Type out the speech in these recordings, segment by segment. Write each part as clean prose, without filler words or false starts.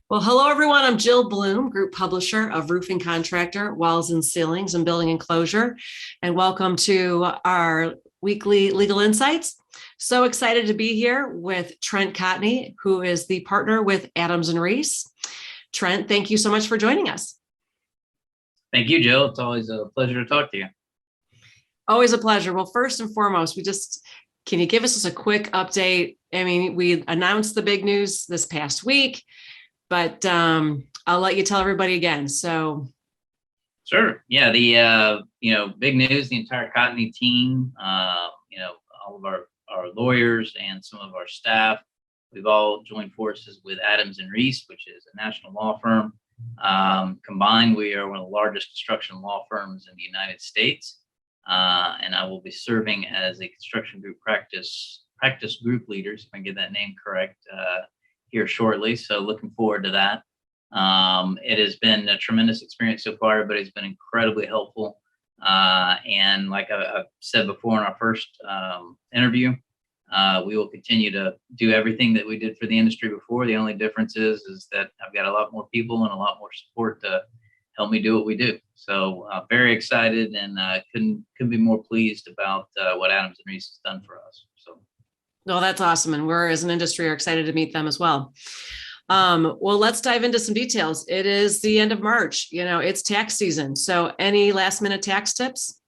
Well, hello, everyone. I'm Jill Bloom, Group Publisher of Roofing Contractor, Walls and Ceilings, and Building Enclosure. And welcome to our weekly Legal Insights. So excited to be here with Trent Cotney, who is the partner with Adams and Reese. Trent, thank you so much for joining us. Thank you, Jill. It's always a pleasure to talk to you. Always a pleasure. Well, first and foremost, can you give us just a quick update? I mean, we announced the big news this past week, but I'll let you tell everybody again. So, sure. Yeah, the big news. The entire Cotney team, all of our lawyers and some of our staff, we've all joined forces with Adams and Reese, which is a national law firm. Combined, we are one of the largest construction law firms in the United States, and I will be serving as a construction group practice group leaders, if I get that name correct, here shortly. So looking forward to that. It has been a tremendous experience so far. Everybody's been incredibly helpful. And like I've said before in our first interview, we will continue to do everything that we did for the industry before. The only difference is that I've got a lot more people and a lot more support to help me do what we do. So very excited, and couldn't be more pleased about what Adams and Reese has done for us. So. Well, that's awesome. And we're, as an industry, are excited to meet them as well. Well, let's dive into some details. It is the end of March. It's tax season. So any last minute tax tips?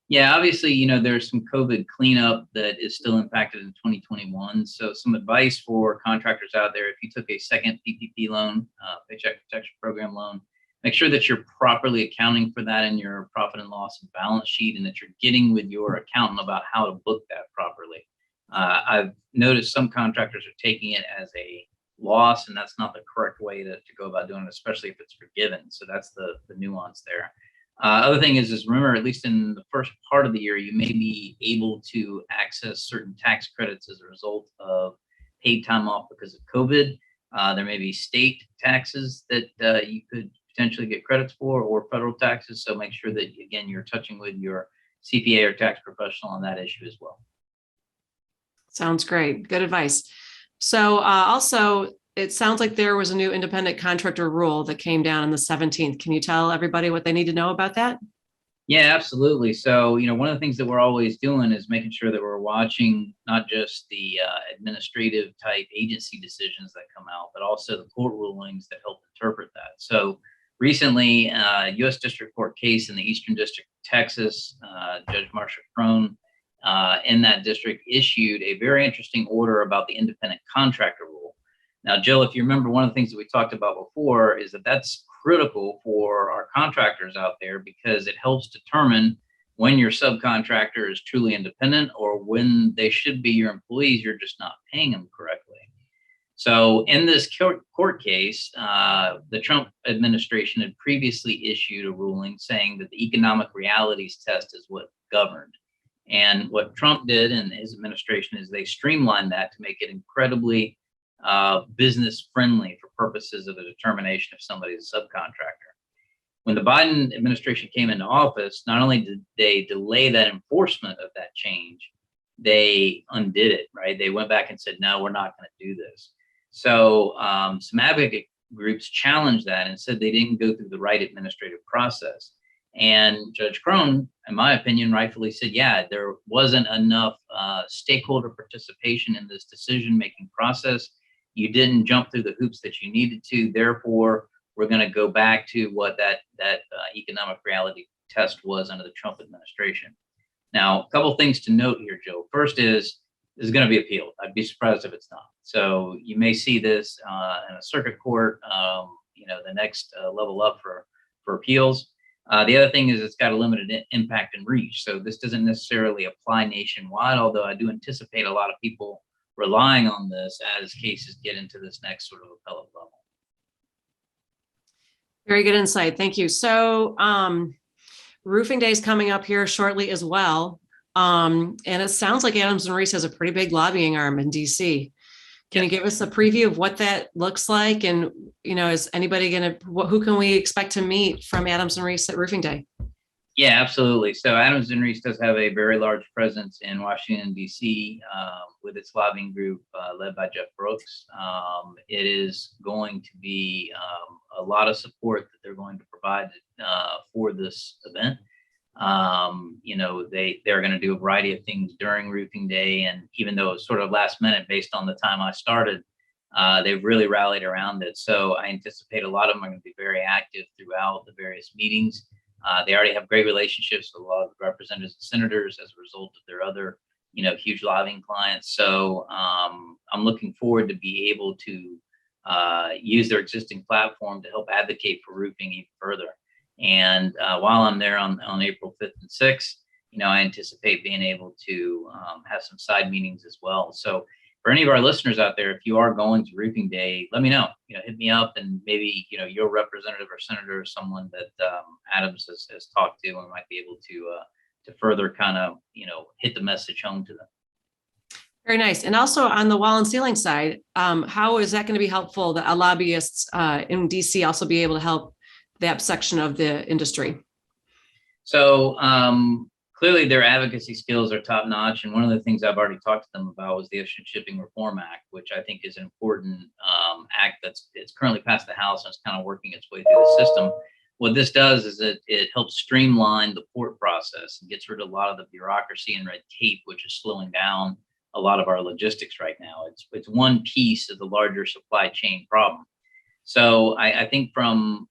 Yeah, obviously, there's some COVID cleanup that is still impacted in 2021. So some advice for contractors out there: if you took a second PPP loan, Paycheck Protection Program loan, make sure that you're properly accounting for that in your profit and loss and balance sheet, and that you're getting with your accountant about how to book that properly. I've noticed some contractors are taking it as a loss, and that's not the correct way to go about doing it, especially if it's forgiven. So that's the nuance there. Other thing is remember, at least in the first part of the year, you may be able to access certain tax credits as a result of paid time off because of COVID. There may be state taxes that you could potentially get credits for, or federal taxes. So make sure that, again, you're touching with your CPA or tax professional on that issue as well. Sounds great. Good advice. So also, it sounds like there was a new independent contractor rule that came down on the 17th. Can you tell everybody what they need to know about that? Yeah, absolutely. So, one of the things that we're always doing is making sure that we're watching not just the administrative type agency decisions that come out, but also the court rulings that help interpret that. So recently, a U.S. District Court case in the Eastern District of Texas, Judge Marsha Crone, in that district, issued a very interesting order about the independent contractor rule. Now, Jill, if you remember, one of the things that we talked about before is that that's critical for our contractors out there, because it helps determine when your subcontractor is truly independent or when they should be your employees, you're just not paying them correctly. So in this court case, the Trump administration had previously issued a ruling saying that the economic realities test is what governed. And what Trump did and his administration is they streamlined that to make it incredibly business friendly for purposes of the determination if somebody's a subcontractor. When the Biden administration came into office, not only did they delay that enforcement of that change, they undid it, right? They went back and said, no, we're not going to do this. So some advocate groups challenged that and said they didn't go through the right administrative process. And Judge Crone, in my opinion, rightfully said, yeah, there wasn't enough stakeholder participation in this decision-making process. You didn't jump through the hoops that you needed to. Therefore, we're going to go back to what that economic reality test was under the Trump administration. Now, a couple of things to note here, Joe. First is going to be appealed. I'd be surprised if it's not. So you may see this in a circuit court, the next level up for appeals. The other thing is it's got a limited impact and reach. So this doesn't necessarily apply nationwide, although I do anticipate a lot of people relying on this as cases get into this next sort of appellate level. Very good insight. Thank you. So Roofing Day is coming up here shortly as well. And it sounds like Adams and Reese has a pretty big lobbying arm in DC. Can you give us a preview of what that looks like? And, is anybody who can we expect to meet from Adams and Reese at Roofing Day? Yeah, absolutely. So Adams and Reese does have a very large presence in Washington, D.C., with its lobbying group led by Jeff Brooks. It is going to be a lot of support that they're going to provide for this event. They're going to do a variety of things during roofing day. And even though it's sort of last minute based on the time I started, they've really rallied around it. So I anticipate a lot of them are going to be very active throughout the various meetings. They already have great relationships with a lot of representatives and senators as a result of their other, huge lobbying clients. So I'm looking forward to be able to use their existing platform to help advocate for roofing even further. And while I'm there on April 5th and 6th, I anticipate being able to have some side meetings as well. So for any of our listeners out there, if you are going to roofing day, let me know. Hit me up, and maybe your representative or senator or someone that Adams has talked to, and might be able to further kind of hit the message home to them. Very nice. And also on the wall and ceiling side, how is that going to be helpful that lobbyists in DC also be able to help that section of the industry? So clearly their advocacy skills are top notch. And one of the things I've already talked to them about was the Ocean Shipping Reform Act, which I think is an important act it's currently passed the House and it's kind of working its way through the system. What this does is it helps streamline the port process and gets rid of a lot of the bureaucracy and red tape, which is slowing down a lot of our logistics right now. It's one piece of the larger supply chain problem. So I think from,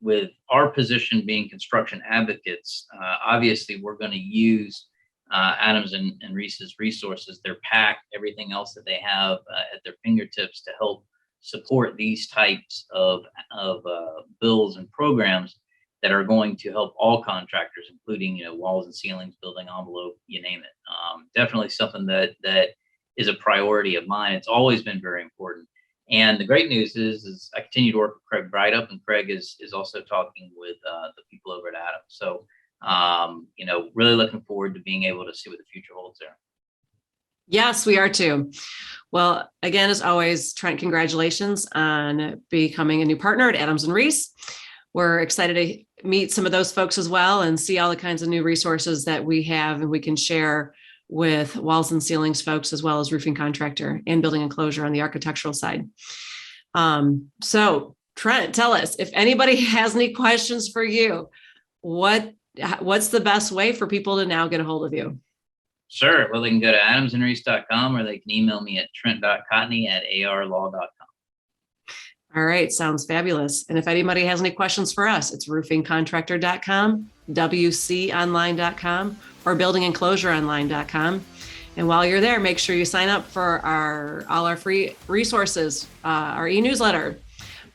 with our position being construction advocates, obviously we're going to use Adams and Reese's resources, their PAC, everything else that they have at their fingertips to help support these types of bills and programs that are going to help all contractors, including walls and ceilings, building envelope, you name it. Definitely something that is a priority of mine. It's always been very important. And the great news is I continue to work with Craig Brightup, and Craig is also talking with the people over at Adams. So, really looking forward to being able to see what the future holds there. Yes, we are too. Well, again, as always, Trent, congratulations on becoming a new partner at Adams and Reese. We're excited to meet some of those folks as well and see all the kinds of new resources that we have and we can share with walls and ceilings folks, as well as roofing contractor and building enclosure on the architectural side. So Trent, tell us if anybody has any questions for you, what's the best way for people to now get a hold of you? Sure. Well, they can go to adamsandreese.com or they can email me at trent.cotney@arlaw.com. All right. Sounds fabulous. And if anybody has any questions for us, it's roofingcontractor.com, wconline.com, or buildingenclosureonline.com. And while you're there, make sure you sign up for all our free resources, our e-newsletter,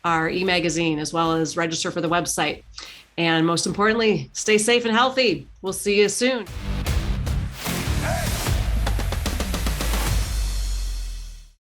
our e-magazine, as well as register for the website. And most importantly, stay safe and healthy. We'll see you soon.